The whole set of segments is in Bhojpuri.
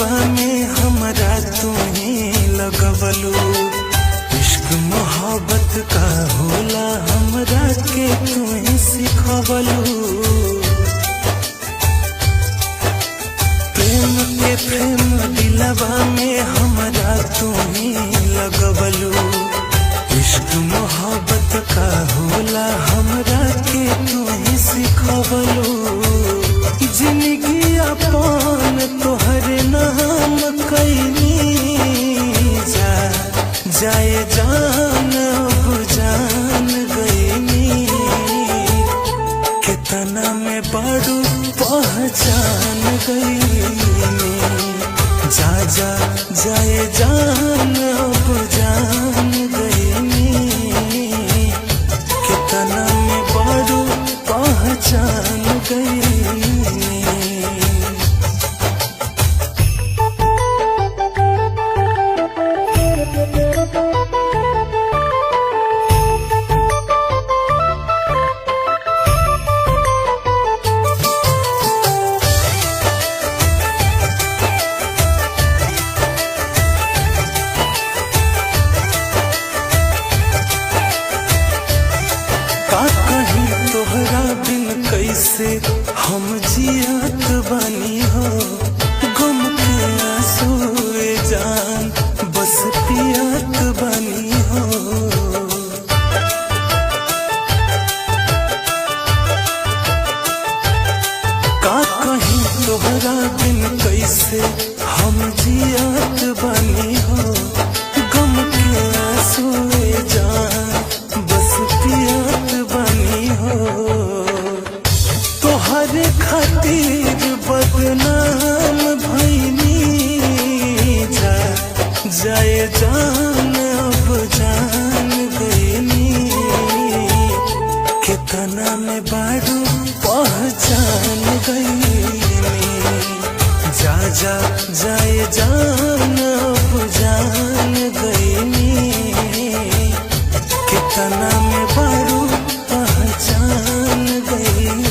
दिलवा में हमरा तुम्हें लगवलू। इश्क मोहब्बत का होला हमरा के तुम्हें सिखवलू। प्रेम के प्रेम दिलवा में हमरा तुम्हें लगवलू। इश्क मोहब्बत का होला हमरा के तुम्हें सिखवलू। जिंदगी अपन तोहरे नाम कैनी जाए जान अब जान गईनी। कितना में बड़ू पहचान गईनी। जा जा जाए जान अब जान गईनी। कितना में बड़ू पहचान गईनी। का कहीं तोहरा बिन कैसे हम जियत बानी हो। गम के आंसू जान बस पियत बानी हो। का कहीं तोहरा बिन कैसे हम जियत बानी हो। गम के आंसू जान बस पियत बानी हो। तोहरे खातिर बदनाम भईनी। जाए जान अब जान गईनी। कितना में बारू पहचान गईनी। जा जा जाए जान अब जान गईनी। कितना में बारू पहचान गईनी।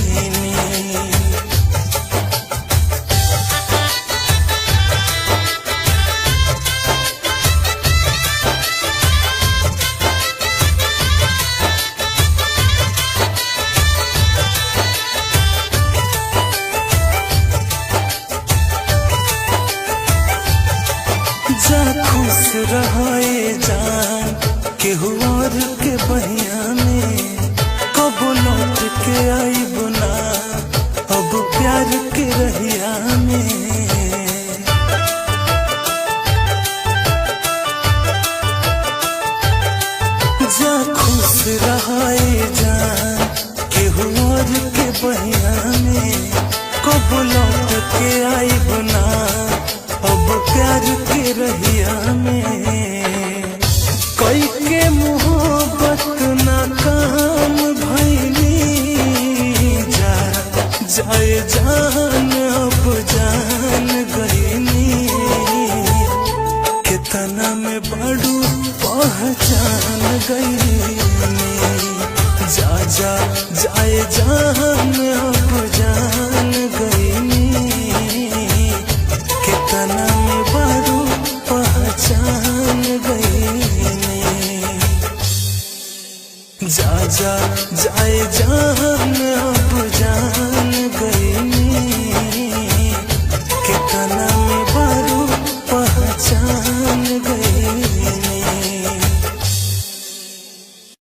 जा खुश रहे जान केहू और के बहिया में। कब लौट के आई बुना अब प्यार के रहिया में। जा खुश रहे जान केहू और के बहिया में। कब लौट के आई बुना अब प्यार के रहिया में। कोई के मोहब्बत नाकाम भईनी। जाए जान अब जान गईनी। कितना में बड़ू पहचान गईनी। जा जा जाए जान अब जान गईनी। कितना में बड़ू पहचान गईनी। जा जा जाए जान